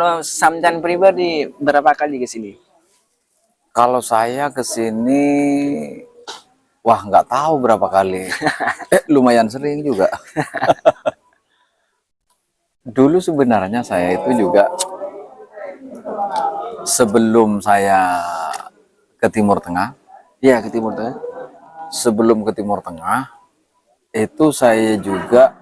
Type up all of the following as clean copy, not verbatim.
Kalau Samjan pribadi berapa kali ke sini? Kalau saya ke sini, wah nggak tahu berapa kali. Lumayan sering juga. Dulu sebenarnya saya itu juga sebelum saya ke Timur Tengah, Iya, ke Timur Tengah. sebelum ke Timur Tengah itu saya juga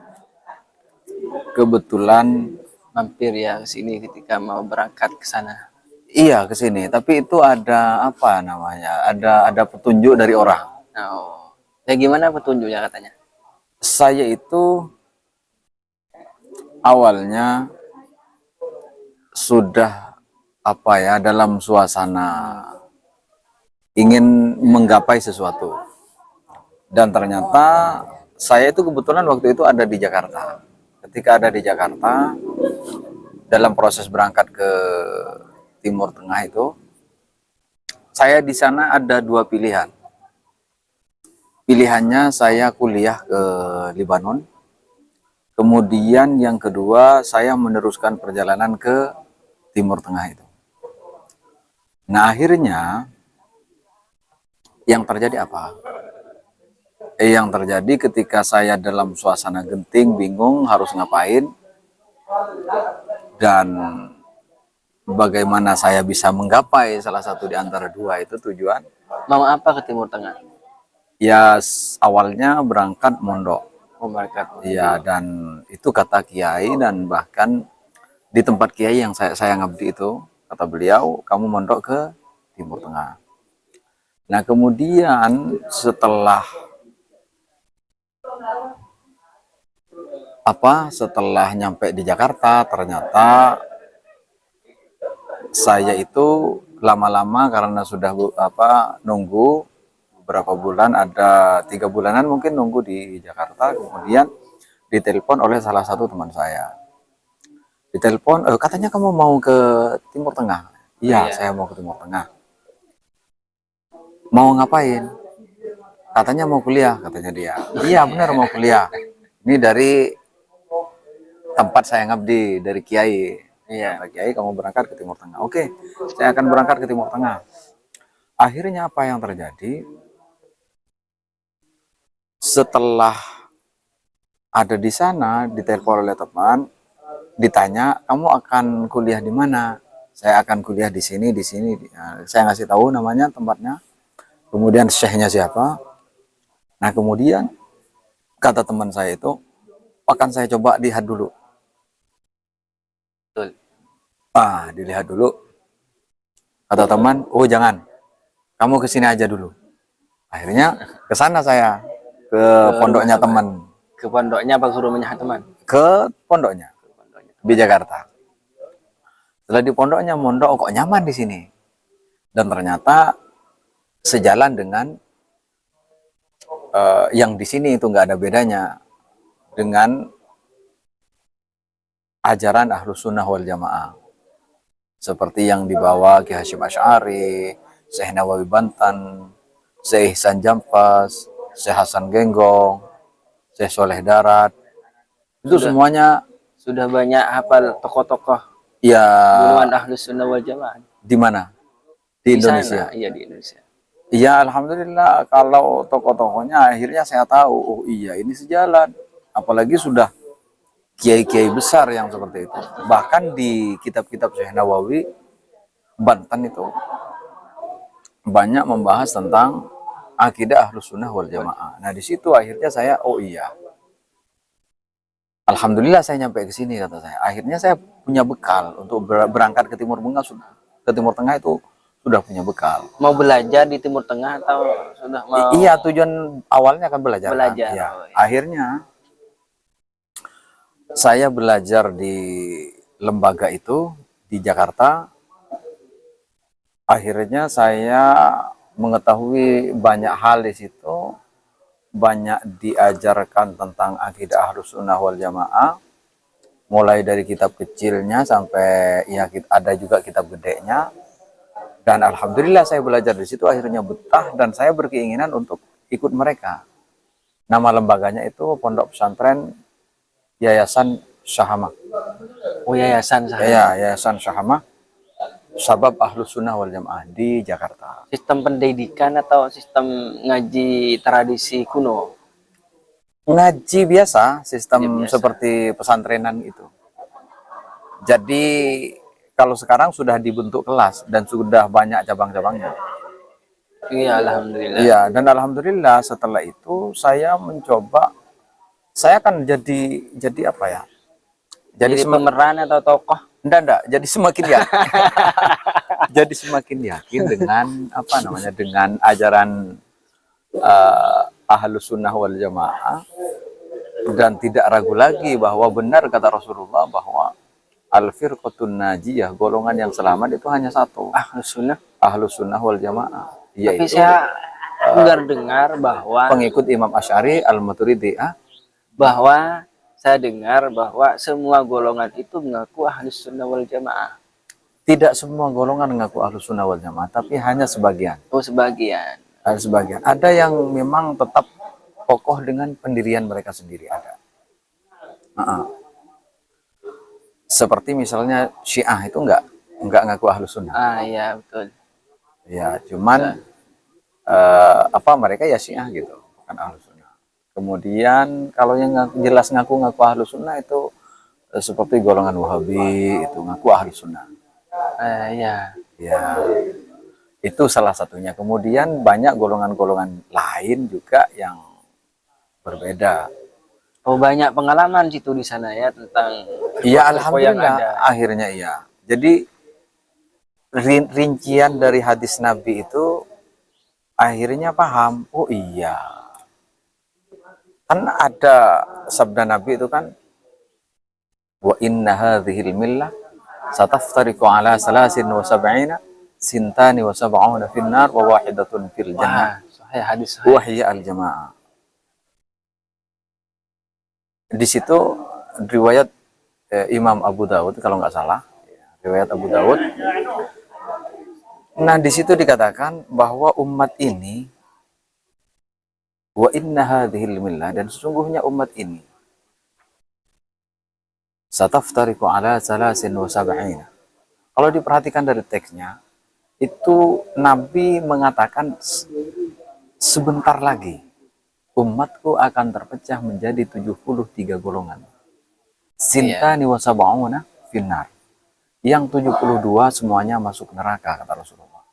kebetulan Mampir ya ke sini ketika mau berangkat ke sana. iya ke sini. Tapi itu ada apa namanya? Ada petunjuk dari orang. Oh, ya gimana petunjuknya katanya? Saya itu awalnya sudah apa ya dalam suasana ingin menggapai sesuatu, dan ternyata saya itu kebetulan waktu itu ada di Jakarta. Ketika ada di Jakarta dalam proses berangkat ke Timur Tengah itu, saya di sana ada dua pilihan. Pilihannya saya kuliah ke Lebanon, kemudian yang kedua saya meneruskan perjalanan ke Timur Tengah itu. Nah akhirnya yang terjadi apa? Yang terjadi ketika saya dalam suasana genting, bingung harus ngapain, dan bagaimana saya bisa menggapai salah satu di antara dua itu tujuan. Mau apa ke Timur Tengah? Ya awalnya berangkat mondok. Oh, berangkat. Ya, dan itu kata kiai, dan bahkan di tempat kiai yang saya ngabdi itu, kata beliau, kamu mondok ke Timur Tengah. Nah kemudian setelah nyampe di Jakarta, ternyata saya itu lama-lama karena sudah nunggu beberapa bulan, ada 3 bulanan mungkin nunggu di Jakarta, kemudian ditelepon oleh salah satu teman saya. Ditelepon, katanya kamu mau ke Timur Tengah. Iya, Iya. saya mau ke Timur Tengah. Mau ngapain? Katanya mau kuliah, katanya dia. Iya benar, mau kuliah. Ini dari tempat saya ngabdi, dari kiai. Iya. Kata kiai, kamu berangkat ke Timur Tengah. Oke, saya akan berangkat ke Timur Tengah. Akhirnya apa yang terjadi? Setelah ada di sana, ditelepon oleh teman, ditanya, kamu akan kuliah di mana? Saya akan kuliah di sini, di sini. Nah, saya ngasih tahu namanya, tempatnya. Kemudian syekhnya siapa. Nah kemudian kata teman saya itu, akan saya coba lihat dulu. Betul. Dilihat dulu. Kata teman, oh jangan, kamu kesini aja dulu. Akhirnya ke sana saya, ke pondoknya teman. Ke pondoknya apa ke rumahnya teman? Ke pondoknya Ke pondoknya di teman. Jakarta. Setelah di pondoknya, mondok kok nyaman di sini. Dan ternyata sejalan dengan yang di sini itu nggak ada bedanya dengan ajaran Ahlus Sunnah wal Jamaah. Seperti yang dibawa Ki Hasyim Asy'ari, Syekh Nawawi Bantan, Syekh Ihsan Jampas, Syekh Hasan Genggong, Syekh Soleh Darat. Itu semuanya Sudah banyak hafal tokoh-tokoh ya duluan Ahlus Sunnah wal Jamaah. di mana? Di Indonesia. Sana, iya di Indonesia. Iya, alhamdulillah kalau tokoh-tokohnya akhirnya saya tahu, oh iya ini sejalan. Apalagi sudah kiai-kiai besar yang seperti itu. Bahkan di kitab-kitab Syekh Nawawi Banten itu banyak membahas tentang akidah Ahlus Sunnah wal Jamaah. Nah di situ akhirnya saya, oh iya, alhamdulillah saya nyampe ke sini, kata saya. Akhirnya saya punya bekal untuk berangkat ke Timur Tengah. Ke Timur Tengah itu sudah punya bekal. Mau belajar di Timur Tengah atau sudah mau? Iya, tujuan awalnya kan belajar. Belajar. Kan? Ya. Oh, iya. Akhirnya saya belajar di lembaga itu di Jakarta. Akhirnya saya mengetahui banyak hal di situ, banyak diajarkan tentang akidah Ahlus Sunnah wal Jamaah, mulai dari kitab kecilnya sampai ya ada juga kitab gedenya. Dan alhamdulillah saya belajar di situ, akhirnya betah, dan saya berkeinginan untuk ikut mereka. Nama lembaganya itu Pondok Pesantren Yayasan Syahamah. Oh, yayasan Sahama. Ya, Yayasan Syahama Sabab Ahlus Sunnah wal Jamaah di Jakarta. Sistem pendidikan atau sistem ngaji tradisi kuno? Ngaji biasa, sistem Ngaji biasa. seperti pesantrenan itu. Jadi kalau sekarang sudah dibentuk kelas dan sudah banyak cabang-cabangnya. Iya, alhamdulillah. Iya, dan alhamdulillah setelah itu saya mencoba, saya akan jadi apa ya? Jadi pemeran atau tokoh? Enggak, jadi semakin yakin. Jadi semakin yakin dengan apa namanya? Dengan ajaran Ahlus Sunnah wal Jamaah, dan tidak ragu lagi bahwa benar kata Rasulullah bahwa al-firqatun najiyah, golongan yang selamat itu hanya satu, Ahlus Sunnah wal Jamaah, Tapi yaitu saya dengar bahwa pengikut Imam Asy'ari Al-Maturidi. bahwa saya dengar bahwa semua golongan itu mengaku Ahlus Sunnah wal Jamaah. Tidak semua golongan mengaku Ahlus Sunnah wal Jamaah, tapi hanya sebagian. Oh, sebagian. Ada sebagian. Ada yang memang tetap kokoh dengan pendirian mereka sendiri, ada. Seperti misalnya Syiah itu enggak ngaku Ahlus Sunnah. Ah, iya betul. Ya, cuman mereka ya Syiah gitu, bukan Ahlus Sunnah. Kemudian kalau yang jelas ngaku Ahlus Sunnah itu seperti golongan Wahabi, itu ngaku Ahlus Sunnah. Iya. Ya, itu salah satunya. Kemudian banyak golongan-golongan lain juga yang berbeda. Oh, banyak pengalaman situ di sana ya tentang Iya, kelompok yang alhamdulillah ada. akhirnya iya. Jadi rincian dari hadis Nabi itu akhirnya paham. Oh iya, kan ada sabda Nabi itu kan, wa inna hadhil millah sataftariqu ala salasin wa sab'ina sintani wa sab'una finnar wa wahidatun fil jannah. Wah, sahih hadis sahih. Wahya al-jamaah. Di situ riwayat Imam Abu Dawud kalau nggak salah, riwayat Abu Dawud. Nah, di situ dikatakan bahwa umat ini, wa inna hadhil millah, dan sesungguhnya umat ini sataftariqu ala salasin wa sab'ina. Kalau diperhatikan dari teksnya, itu Nabi mengatakan sebentar lagi umatku akan terpecah menjadi 73 golongan. Sintani wa sab'una finnar. Yang 72 semuanya masuk neraka kata Rasulullah.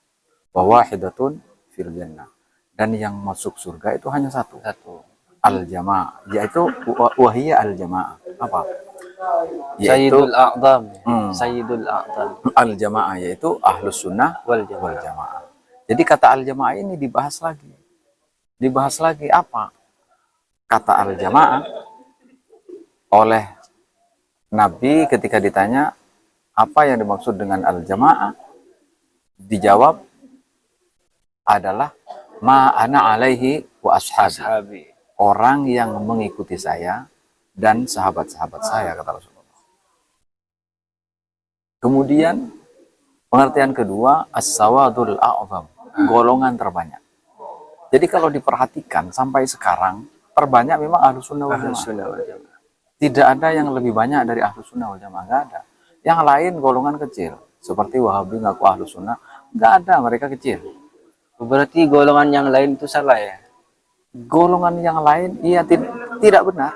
Wa wahidatun fil jannah. Dan yang masuk surga itu hanya satu. Al-jamaah, yaitu wahiyya al-jamaah. Apa? Sayyidul A'dham. Sayyidul A'dham. Al-jamaah yaitu Ahlus Sunnah wal Jamaah. Jadi kata al-jamaah ini dibahas lagi. Dibahas lagi apa? Kata al-jamaah oleh Nabi ketika ditanya apa yang dimaksud dengan al-jamaah, dijawab adalah ma ana alaihi wa ashabi. Orang yang mengikuti saya dan sahabat-sahabat saya, kata Rasulullah. Kemudian pengertian kedua, as-sawadul a'zam, golongan terbanyak. Jadi kalau diperhatikan sampai sekarang terbanyak memang Ahlus Sunnah wal Jamaah. Tidak ada yang lebih banyak dari Ahlus Sunnah wal Jamaah, nggak ada. Yang lain golongan kecil, seperti Wahabi ngaku Ahlus Sunnah, nggak ada, mereka kecil. Berarti golongan yang lain itu salah ya? Golongan yang lain iya tidak benar,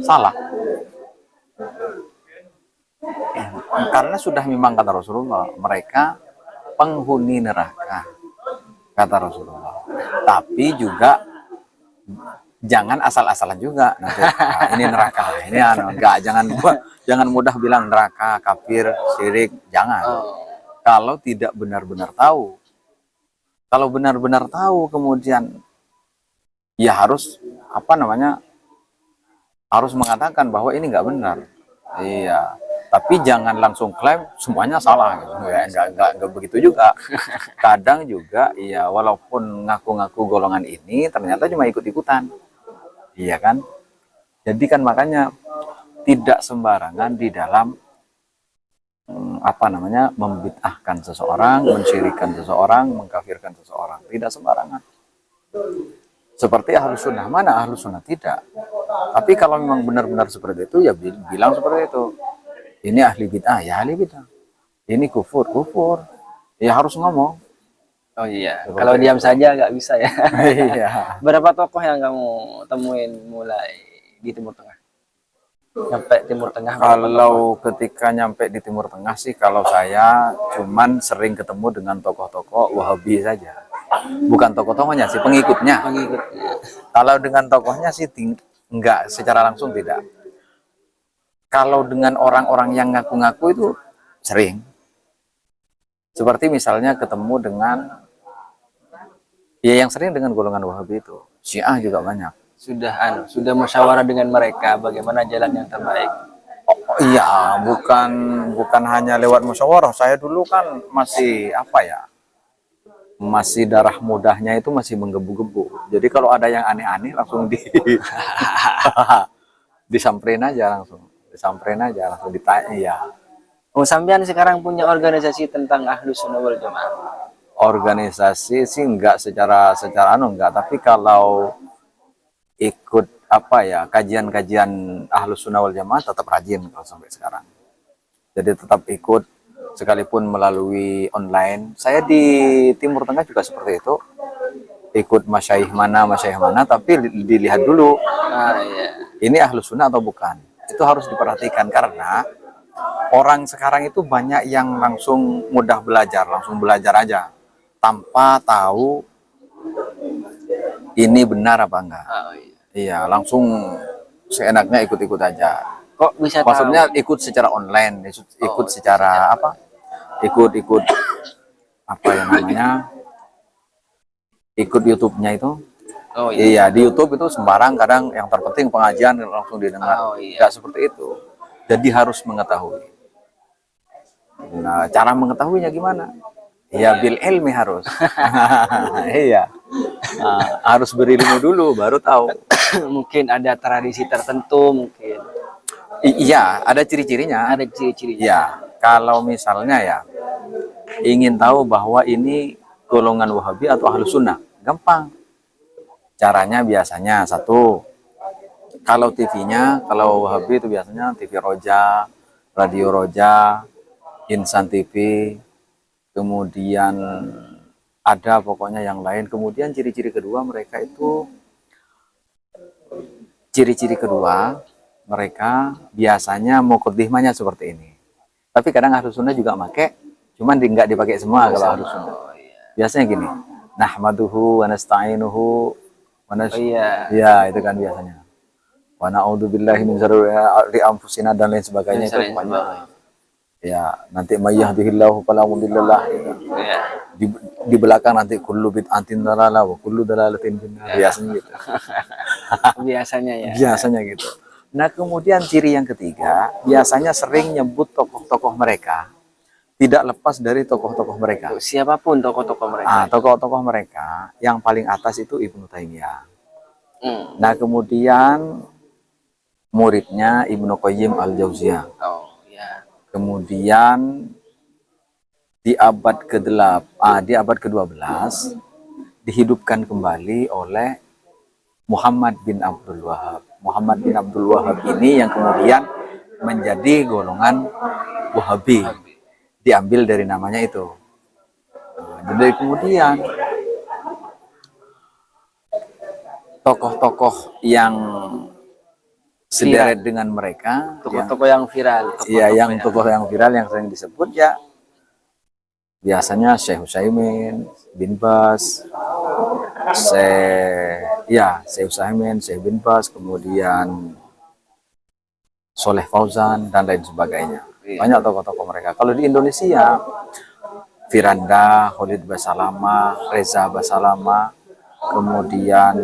salah. Karena sudah memang kata Rasulullah, mereka penghuni neraka, kata Rasulullah. Tapi juga jangan asal-asalan juga. Nanti, ini neraka, ini enggak, jangan mudah bilang neraka, kafir, syirik, jangan. Kalau tidak benar-benar tahu. Kalau benar-benar tahu kemudian ya harus harus mengatakan bahwa ini nggak benar. Iya, tapi jangan langsung klaim semuanya salah gitu. Nggak begitu juga. Kadang juga iya, walaupun ngaku-ngaku golongan ini ternyata cuma ikut-ikutan. Iya kan? Jadi kan makanya tidak sembarangan di dalam membid'ahkan seseorang, mensyirikkan seseorang, mengkafirkan seseorang. Tidak sembarangan. Seperti Ahlus Sunnah. Mana Ahlus Sunnah? Tidak. Tapi kalau memang benar-benar seperti itu, ya bilang seperti itu. Ini ahli bid'ah, ya ahli bid'ah. Ini kufur, kufur. Ya harus ngomong. Oh iya, Seperti kalau diam itu. saja nggak bisa ya. Iya. Berapa tokoh yang kamu temuin mulai di Timur Tengah? Sampai Timur Tengah berapa tokoh? Kalau ketika nyampe di Timur Tengah sih, kalau saya cuman sering ketemu dengan tokoh-tokoh Wahabi saja. Bukan tokoh-tokohnya sih, pengikutnya. Pengikutnya. Kalau dengan tokohnya sih enggak, secara langsung tidak. Kalau dengan orang-orang yang ngaku-ngaku itu sering. Seperti misalnya ketemu dengan, ya yang sering dengan golongan Wahabi itu. Syiah juga banyak. Sudah musyawarah dengan mereka bagaimana jalan yang terbaik. Oh, iya, bukan hanya lewat musyawarah. Saya dulu kan masih apa ya? Masih darah mudahnya itu masih menggebu-gebu. Jadi kalau ada yang aneh-aneh langsung disamperin aja langsung. Disamperin aja langsung ditanya ya. Oh, sampean sekarang punya organisasi tentang Ahlus Sunnah wal Jamaah. Organisasi sih enggak secara enggak, tapi kalau ikut apa ya, kajian-kajian Ahlus Sunnah wal Jamaah tetap rajin kalau sampai sekarang. Jadi tetap ikut sekalipun melalui online. Saya di Timur Tengah juga seperti itu. Ikut masyayikh mana, tapi dilihat dulu. Ah iya. Ini Ahlus Sunnah atau bukan. Itu harus diperhatikan karena orang sekarang itu banyak yang langsung mudah belajar, langsung belajar aja. Tanpa tahu ini benar apa enggak. Oh iya. Iya, langsung seenaknya ikut-ikut aja. Kok bisa Maksudnya tahu? ikut secara online, ikut Oh, secara apa? Ikut apa yang namanya? Ikut YouTube-nya itu. Oh iya. Iya, di YouTube itu sembarang, kadang yang terpenting pengajian langsung didengar. Oh iya. Enggak seperti itu. Jadi harus mengetahui. Nah, cara mengetahuinya gimana? Ya bil ilmi harus. Iya. Nah, harus berilmu dulu baru tahu. Mungkin ada tradisi tertentu mungkin. Iya, ada ciri-cirinya. Ada ciri-cirinya. Ya, kalau misalnya ya ingin tahu bahwa ini golongan Wahabi atau Ahlus Sunnah, gampang. Caranya biasanya satu, kalau TV-nya, kalau Wahabi itu biasanya TV Roja, Radio Roja, Insan TV, kemudian ada pokoknya yang lain. Kemudian ciri-ciri kedua mereka biasanya muqaddimahnya seperti ini. Tapi kadang Ahlus Sunnah juga pakai, cuman nggak dipakai semua kalau Ahlus Sunnah. Oh iya. Biasanya gini, nahmaduhu wa nasta'inuhu wa Oh iya. ya itu kan biasanya. Wa na'udzubillahi min syarri anfusina dan lain sebagainya itu pokoknya. Ya, nanti mayyahdihillahu fala mudhillalah. Iya. Di belakang nanti kullu bid'atin dalalah wa kullu dalalatin finnar. Biasanya gitu. Biasanya ya. Biasanya gitu. Nah, kemudian ciri yang ketiga, biasanya sering nyebut tokoh-tokoh mereka. Tidak lepas dari tokoh-tokoh mereka. Siapapun tokoh-tokoh mereka. Tokoh-tokoh mereka yang paling atas itu Ibnu Taimiyah. Hmm. Nah, kemudian muridnya Ibnu Qayyim Al-Jauziyah. Oh iya. Kemudian di abad ke-12 dihidupkan kembali oleh Muhammad bin Abdul Wahab. Muhammad bin Abdul Wahab ini yang kemudian menjadi golongan Wahabi. Diambil dari namanya itu. Jadi kemudian tokoh-tokoh yang sederet dengan mereka, Tokoh-tokoh yang viral. tokoh yang viral yang sering disebut ya biasanya Syekh Utsaimin, bin Bas, Syekh Utsaimin, Syekh bin Bas, kemudian Soleh Fauzan dan lain sebagainya. Banyak tokoh-tokoh mereka. Kalau di Indonesia, Firanda, Khalid Basalama, Reza Basalama, kemudian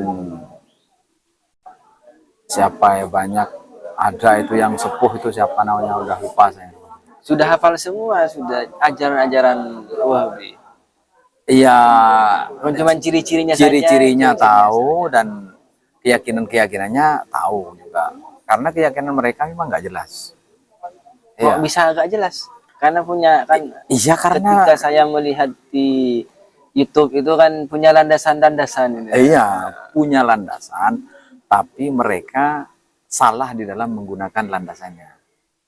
siapa ya banyak, ada itu yang sepuh itu siapa namanya udah lupa saya. Sudah hafal semua, sudah ajaran-ajaran Wahabi. Iya, Cuman ciri-cirinya saja. ciri-cirinya tahu dan keyakinan-keyakinannya tahu juga. Karena keyakinan mereka memang nggak jelas. Kok bisa agak jelas? Karena punya kan. Iya, karena Ketika saya melihat di YouTube itu kan punya landasan-landasan ini. iya, punya landasan, tapi mereka salah di dalam menggunakan landasannya.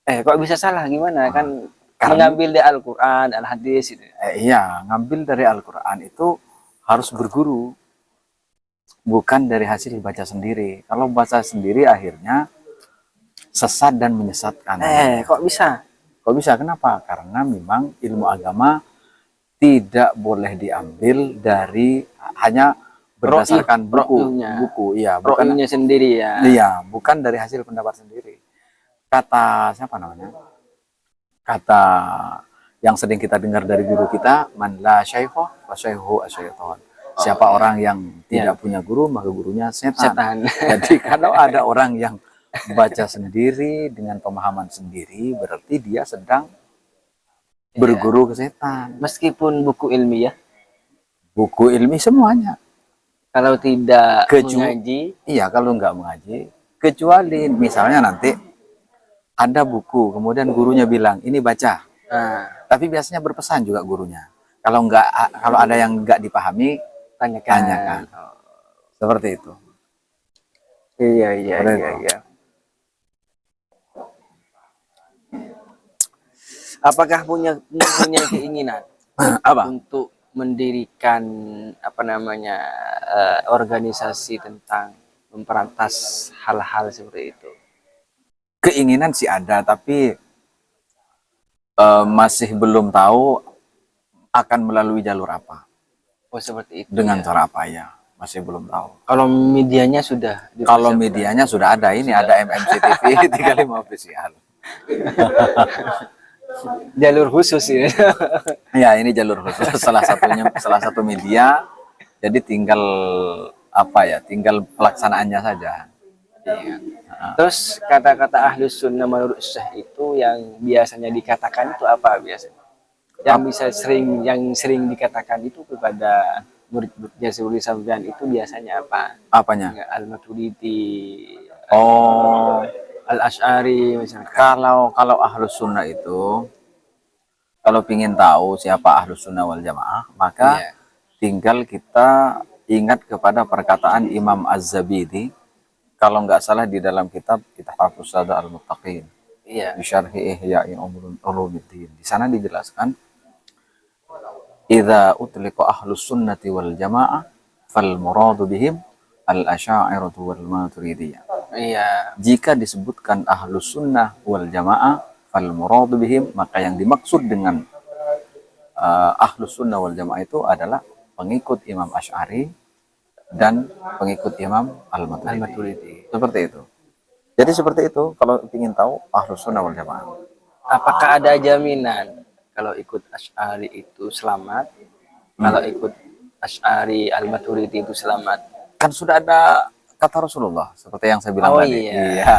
Kok bisa salah gimana? Kan Karena mengambil dari Al-Quran, Al-Hadis itu. iya, ngambil dari Al-Quran itu harus berguru, bukan dari hasil baca sendiri. Kalau baca sendiri akhirnya sesat dan menyesatkan. Kok bisa? Kok bisa? Kenapa? Karena memang ilmu agama tidak boleh diambil dari hanya berdasarkan buku, iya, bukan, Ro'yunya sendiri ya. iya, bukan dari hasil pendapat sendiri. Kata siapa namanya? Kata yang sering kita dengar dari guru kita, man la syaikha fa syaikhu asyaiton. Siapa orang yang tidak punya guru, maka gurunya setan. Jadi kalau ada orang yang baca sendiri dengan pemahaman sendiri, berarti dia sedang berguru ke setan. Meskipun buku ilmiah, Buku ilmi semuanya. kalau tidak mengaji, iya, kalau nggak mengaji, kecuali misalnya nanti ada buku, kemudian gurunya bilang ini baca, tapi biasanya berpesan juga gurunya. Kalau ada yang nggak dipahami, tanyakan. Seperti itu. Iya. Apakah punya keinginan Apa? untuk mendirikan organisasi tentang memperantas hal-hal seperti itu? Keinginan sih ada, tapi masih belum tahu akan melalui jalur apa. Oh, seperti itu. Dengan cara apa ya? Masih belum tahu. Kalau medianya sudah? Kalau medianya sudah ada. Ini ada MMC TV 35 official. Jalur khusus ya. Ya, ini jalur khusus, salah satu media. Jadi tinggal tinggal pelaksanaannya saja. Iya. Terus kata-kata ahlus sunnah menurut Syekh itu yang biasanya dikatakan itu apa biasanya? Yang sering dikatakan itu kepada murid-muridnya Syaikhul Islam itu biasanya apa? Apanya? Al-Maturidi, Al-Asy'ari misalnya. Kalau ahlus sunnah itu, kalau ingin tahu siapa ahlus sunnah wal jamaah, maka tinggal kita ingat kepada perkataan Imam Az-Zabidi, kalau nggak salah di dalam kitab Hafuz Sada Al-Muttaqin, di Syarhi Ihya'i Ulumuddin. Di sana dijelaskan, idza utliqa ahlus sunnati wal jamaah fal muradu bihim al-asy'ariyah wal maturidiyah. Jika disebutkan ahlus sunnah wal jamaah fal muradu bihim, maka yang dimaksud dengan ahlus sunnah wal jamaah itu adalah pengikut Imam Asy'ari dan pengikut Imam Al-Maturidi. Seperti itu. Jadi seperti itu kalau ingin tahu ahlus sunnah wal jamaah. Apakah ada jaminan kalau ikut Asy'ari itu selamat, kalau ikut Asy'ari Al-Maturidi itu selamat? Kan sudah ada kata Rasulullah seperti yang saya bilang tadi. Iya.